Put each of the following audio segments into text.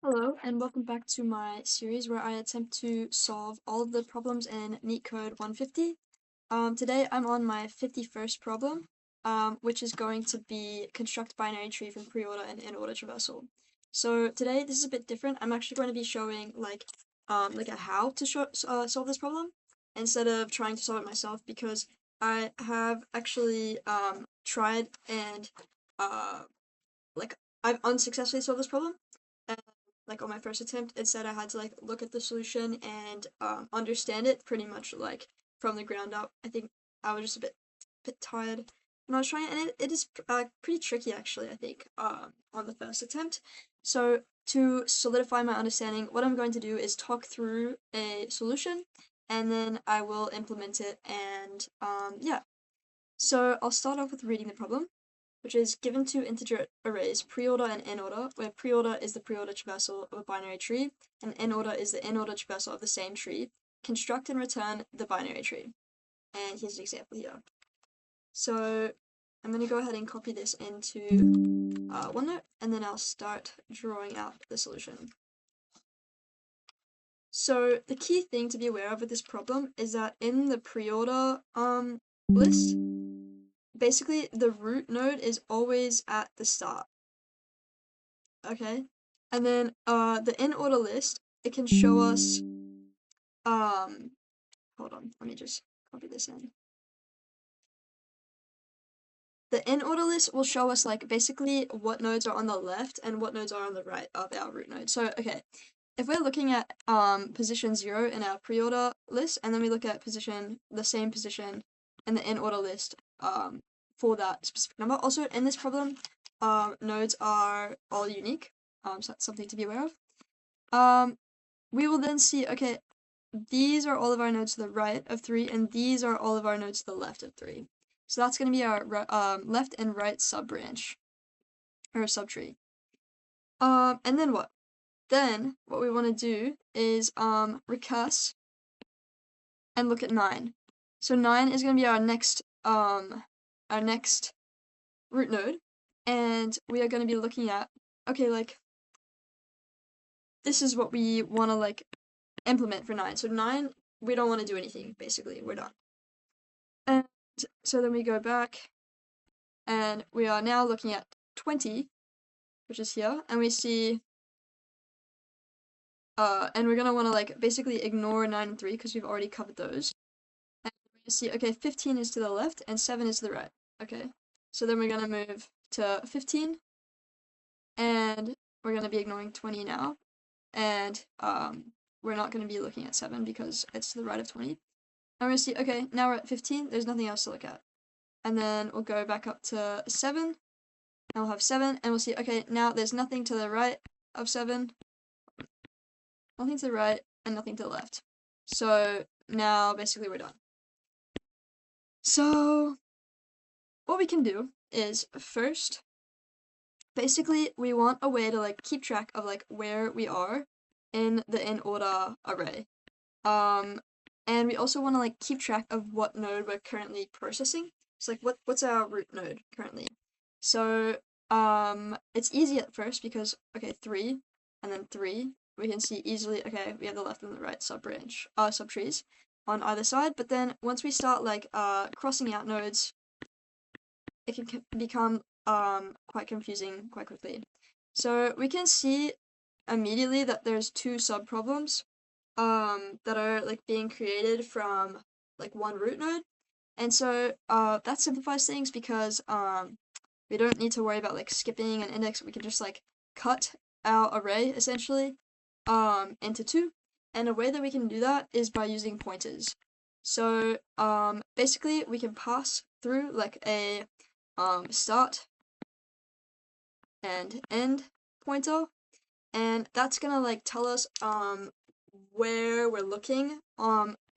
Hello, and welcome back to my series where I attempt to solve all of the problems in NeetCode 150. Today I'm on my 51st problem, which is going to be construct binary tree from preorder and Inorder traversal. So today this is a bit different. I'm actually going to be showing like a how to solve this problem instead of trying to solve it myself, because I have actually tried and like I've unsuccessfully solved this problem. Like on my first attempt, instead I had to like look at the solution and understand it pretty much like from the ground up. I think I was just a bit tired when I was trying it, and it is pretty tricky actually, I think, on the first attempt. So to solidify my understanding, what I'm going to do is talk through a solution and then I will implement it, and yeah. So I'll start off with reading the problem, which is given two integer arrays, preorder and inorder, where preorder is the preorder traversal of a binary tree, and inorder is the inorder traversal of the same tree. Construct and return the binary tree. And here's an example here. So I'm going to go ahead and copy this into OneNote, and then I'll start drawing out the solution. So the key thing to be aware of with this problem is that in the preorder list, basically the root node is always at the start. Okay, and then the in order list, it can show us hold on, let me just copy this in. The in order list will show us like basically what nodes are on the left and what nodes are on the right of our root node. So okay, if we're looking at position 0 in our pre-order list, and then we look at the same position in the in order list for that specific number. Also in this problem, nodes are all unique, so that's something to be aware of. We will then see, okay, these are all of our nodes to the right of 3, and these are all of our nodes to the left of 3. So that's going to be our left and right sub-branch, or subtree. And then what? Then what we want to do is recurse and look at 9. So 9 is going to be our next root node, and we are going to be looking at, okay, like this is what we want to like implement for 9. So 9, we don't want to do anything, basically, we're done. And so then we go back, and we are now looking at 20, which is here, and we see, and we're gonna want to like basically ignore 9 and 3 because we've already covered those. And we're gonna see, okay, 15 is to the left and 7 is to the right. Okay, so then we're gonna move to 15, and we're gonna be ignoring 20 now, and we're not gonna be looking at 7 because it's to the right of 20. And we're gonna see, okay, now we're at 15, there's nothing else to look at. And then we'll go back up to 7, and we'll have 7, and we'll see, okay, now there's nothing to the right of 7, nothing to the right, and nothing to the left. So now basically we're done. So what we can do is first, basically we want a way to like keep track of like where we are in the in order array. And we also want to like keep track of what node we're currently processing. So like what's our root node currently? So it's easy at first because, okay, 3 and then 3, we can see easily, okay, we have the left and the right subtrees on either side. But then once we start like crossing out nodes, it can become quite confusing quite quickly. So we can see immediately that there's two subproblems that are like being created from like one root node. And so that simplifies things because we don't need to worry about like skipping an index. We can just like cut our array essentially into 2. And a way that we can do that is by using pointers. So basically we can pass through like a start and end pointer, and that's gonna like tell us where we're looking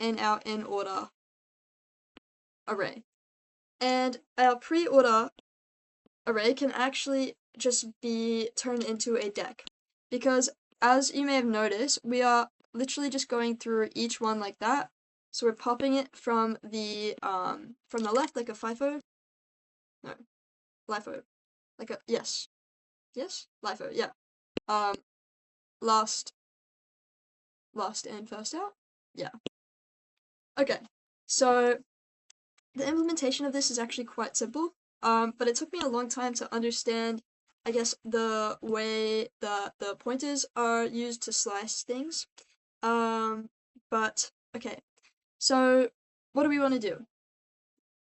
in our in order array. And our pre-order array can actually just be turned into a deck, because as you may have noticed, we are literally just going through each one like that. So we're popping it from the left like a FIFO. No, LIFO. Like a yes. Yes? LIFO, yeah. last in, first out. Yeah. Okay, so the implementation of this is actually quite simple, but it took me a long time to understand, I guess, the way the pointers are used to slice things. But okay, so what do we want to do?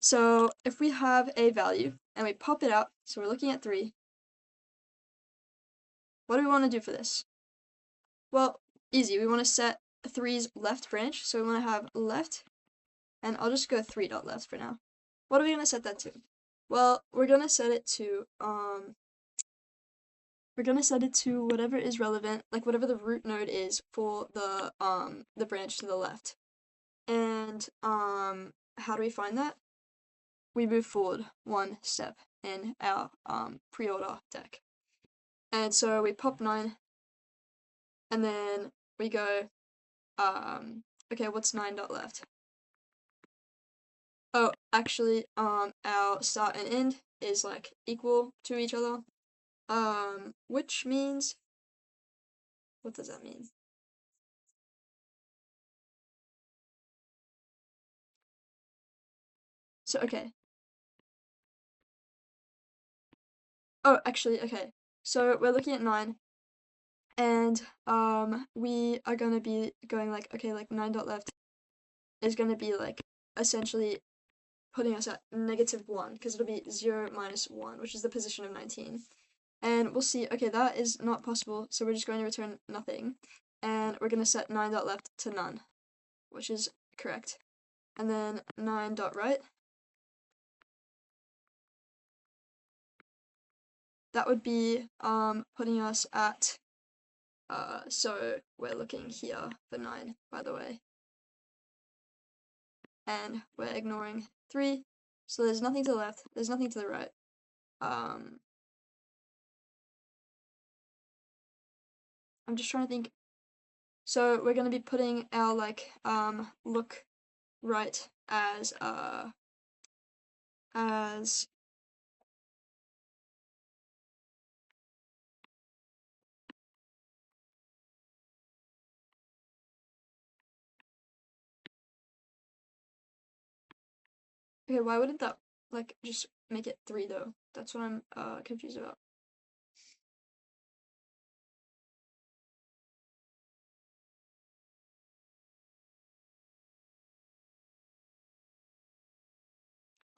So if we have a value and we pop it out, so we're looking at 3, what do we want to do for this? Well, easy. We want to set 3's left branch, so we want to have left, and I'll just go 3.left for now. What are we going to set that to? Well, we're going to set it to whatever is relevant, like whatever the root node is for the branch to the left. And how do we find that? We move forward one step in our preorder deck. And so we pop 9, and then we go, okay, what's 9.left? Oh, actually, our start and end is like equal to each other, which means, what does that mean? So, okay. Oh, actually, okay. So we're looking at 9, and we are gonna be going like, okay, like 9.left is gonna be like essentially putting us at -1, because it'll be 0 minus 1, which is the position of 19. And we'll see, okay, that is not possible, so we're just going to return nothing. And we're going to set 9.left to none, which is correct. And then 9.right, that would be putting us at, so we're looking here for 9, by the way. And we're ignoring 3, so there's nothing to the left, there's nothing to the right. I'm just trying to think. So we're gonna be putting our like look right as okay, why wouldn't that like just make it 3 though? That's what I'm confused about.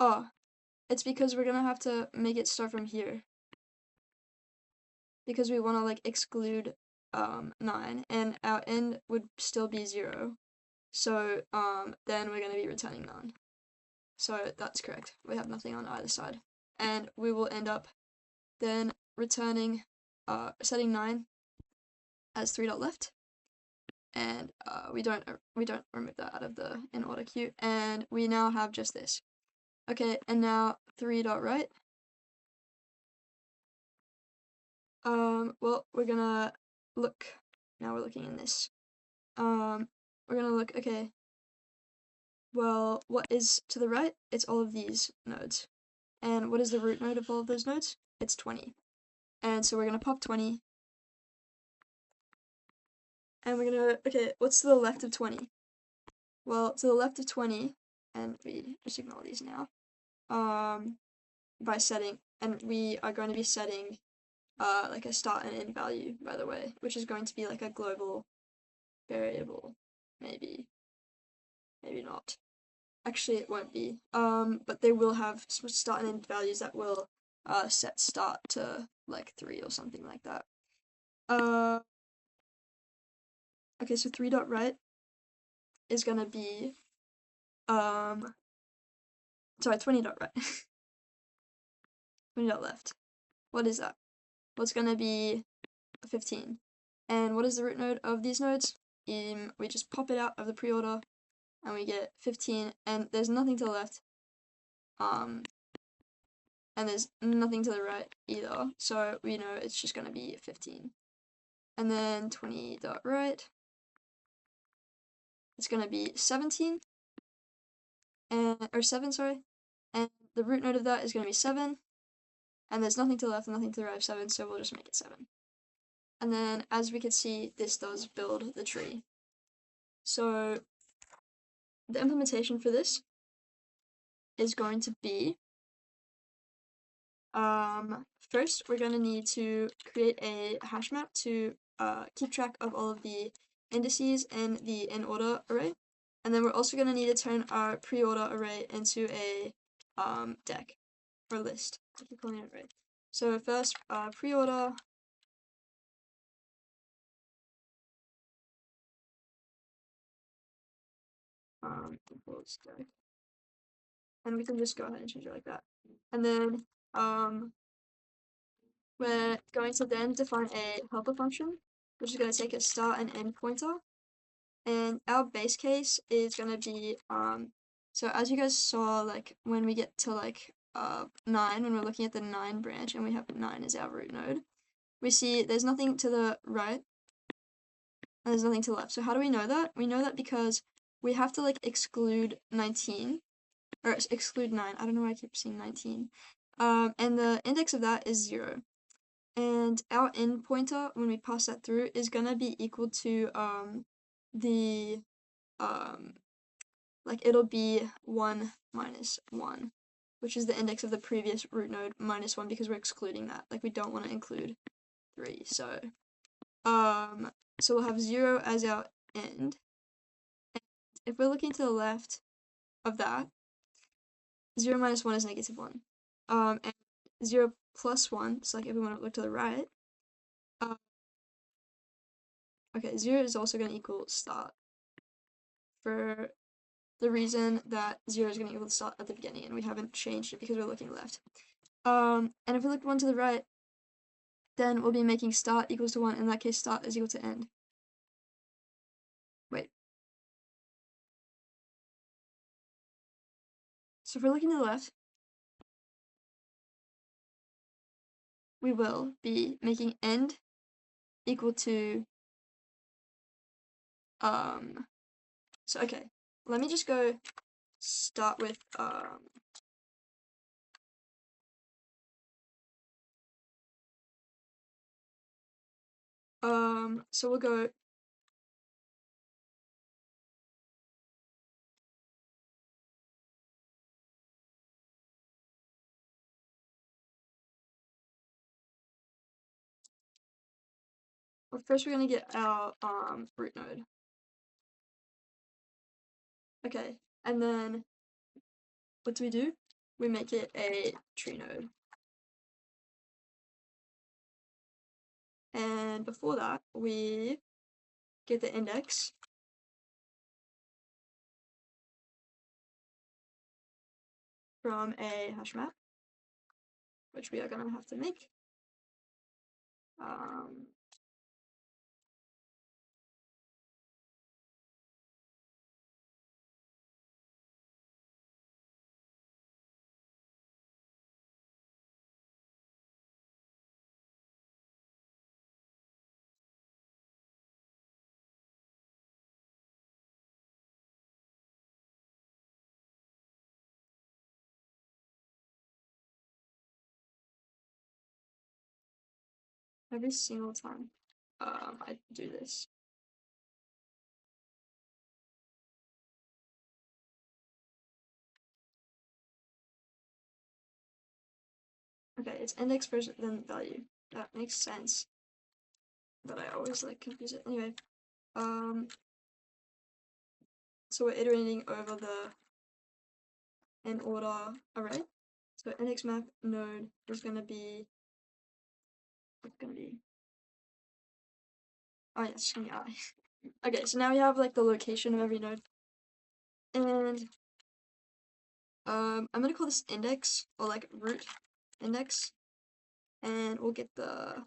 Oh, it's because we're gonna have to make it start from here. Because we wanna like exclude 9, and our end would still be 0. So then we're gonna be returning none. So that's correct. We have nothing on either side. And we will end up then returning setting 9 as 3.left. And we don't remove that out of the Inorder queue, and we now have just this. Okay, and now 3.right. Well, we're gonna look. Now we're looking in this. We're gonna look. Okay. Well, what is to the right? It's all of these nodes. And what is the root node of all of those nodes? It's 20. And so we're gonna pop 20. And we're gonna, okay, what's to the left of 20? Well, to the left of 20, and we just ignore these now, by setting, and we are going to be setting, like a start and end value, by the way, which is going to be like a global variable, maybe not. Actually, it won't be, but they will have start and end values that will, set start to, like, 3 or something like that. Okay, so 3.right is gonna be, sorry, 20.right. 20.left. What is that? Well, it's gonna be 15. And what is the root node of these nodes? We just pop it out of the preorder, and we get 15, and there's nothing to the left. And there's nothing to the right either, so we know it's just gonna be 15. And then 20.right, it's gonna be 17, or 7, sorry, and the root node of that is gonna be 7, and there's nothing to the left and nothing to the right of 7, so we'll just make it 7. And then as we can see, this does build the tree. So the implementation for this is going to be, first we're going to need to create a hash map to keep track of all of the indices in the Inorder array. And then we're also going to need to turn our preorder array into a deck or list. I keep calling it array. So first, preorder equals deck, and we can just go ahead and change it like that. And then we're going to then define a helper function, which is going to take a start and end pointer. And our base case is going to be, so as you guys saw, like when we get to like 9, when we're looking at the 9 branch and we have 9 as our root node, we see there's nothing to the right and there's nothing to the left. So how do we know that? We know that because we have to like exclude 19, or exclude 9. I don't know why I keep saying 19. And the index of that is 0. And our end pointer, when we pass that through, is gonna be equal to like it'll be 1 minus 1, which is the index of the previous root node minus 1, because we're excluding that. Like we don't want to include 3. So we'll have 0 as our end. And if we're looking to the left of that, 0 minus 1 is negative 1. And 0 plus 1, so like if we want to look to the right, okay, 0 is also going to equal start, for the reason that 0 is going to equal start at the beginning, and we haven't changed it because we're looking left. And if we look 1 to the right, then we'll be making start equals to 1. In that case, start is equal to end. Wait. So if we're looking to the left, we will be making end equal to, so okay, let me just go start with, so we'll go, well, first we're going to get our, root node. Okay, and then what do? We make it a tree node. And before that, we get the index from a hash map, which we are going to have to make. Every single time I do this. Okay, it's index first, then value. That makes sense. But I always like confuse it. Anyway, so we're iterating over the Inorder array. So index map node is gonna be, what's gonna be? Oh yeah, it's gonna be I. Okay, so now we have like the location of every node. And I'm gonna call this index, or like root index, and we'll get that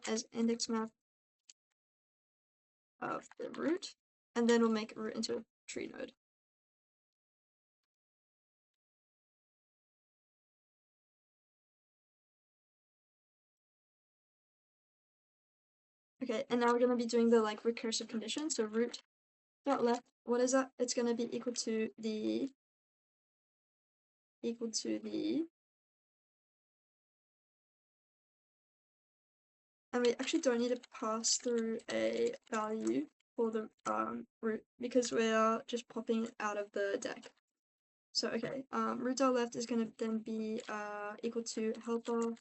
as index map of the root, and then we'll make root into a tree node. Okay, and now we're gonna be doing the like recursive condition. So root dot left, what is that? It's gonna be equal to the And we actually don't need to pass through a value for the root because we are just popping it out of the deck. So okay, root.left is gonna then be equal to helper.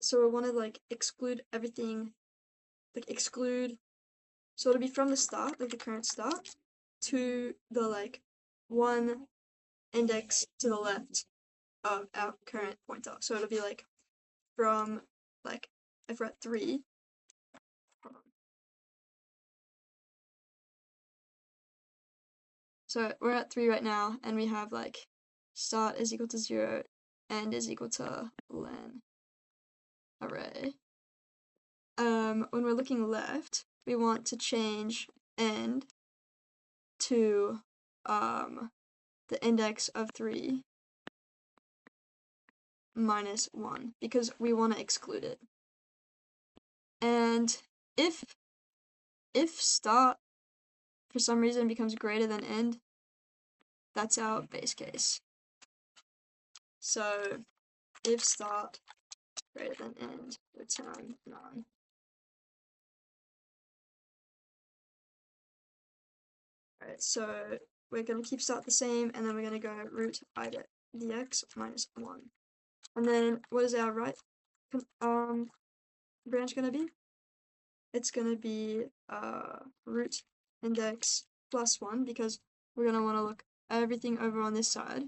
So we want to like exclude everything, like exclude. So it'll be from the start, like the current start, to the like one index to the left of our current pointer. So it'll be like from like if we're at 3. So we're at 3 right now, and we have like start is equal to 0, end is equal to len array. When we're looking left, we want to change end to the index of 3 minus 1 because we want to exclude it. And if start for some reason becomes greater than end, that's our base case. So if start greater than end, return none. Alright, so we're going to keep start the same, and then we're going to go root idx minus 1. And then what is our right branch going to be? It's going to be root index plus 1 because we're going to want to look everything over on this side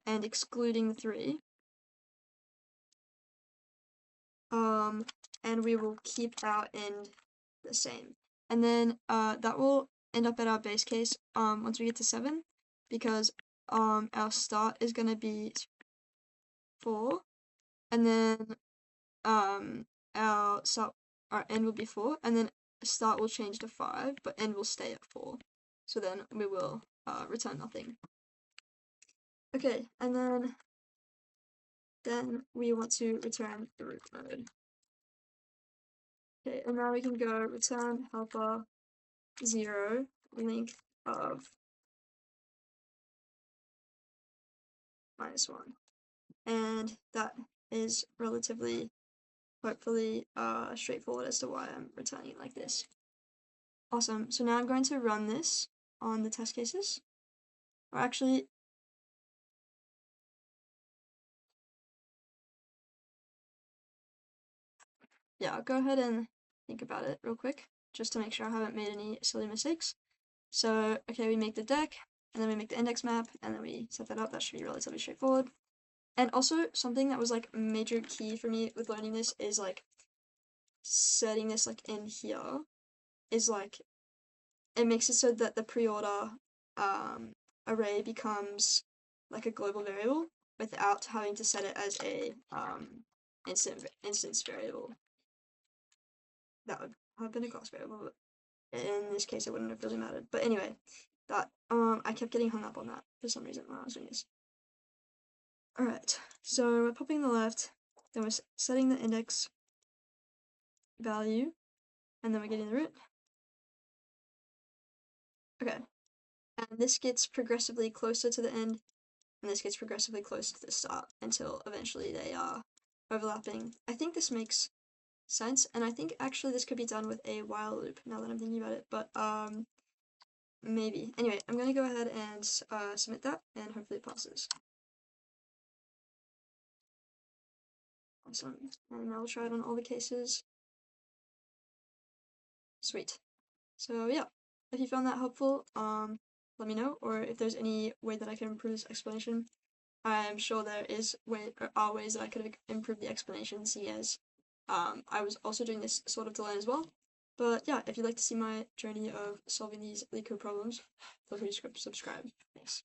and excluding the 3. And we will keep our end the same. And then that will end up at our base case once we get to 7 because our start is going to be 4, and then our end will be 4, and then start will change to 5, but end will stay at 4. So then we will return nothing. Okay, and then we want to return the root node. Okay, and now we can go return helper 0 length of -1. And that is relatively, hopefully, straightforward as to why I'm returning it like this. Awesome, so now I'm going to run this on the test cases. Or actually, yeah, I'll go ahead and think about it real quick, just to make sure I haven't made any silly mistakes. So, okay, we make the deck, and then we make the index map, and then we set that up. That should be relatively straightforward. And also, something that was like major key for me with learning this is like setting this like in here is like it makes it so that the preorder array becomes like a global variable without having to set it as a instance variable. That would have been a class variable, but in this case it wouldn't have really mattered. But anyway, that I kept getting hung up on that for some reason when I was doing this. Alright, so we're popping the left, then we're setting the index value, and then we're getting the root. Okay, and this gets progressively closer to the end, and this gets progressively closer to the start until eventually they are overlapping. I think this makes sense, and I think actually this could be done with a while loop now that I'm thinking about it, but maybe. Anyway, I'm gonna go ahead and submit that, and hopefully it passes. Awesome, and I'll try it on all the cases. Sweet. So yeah, if you found that helpful, let me know, or if there's any way that I can improve this explanation. I'm sure there are ways that I could have improved the explanation, seeing as I was also doing this sort of to learn as well. But yeah, if you'd like to see my journey of solving these LeetCode problems, feel free to subscribe. Thanks.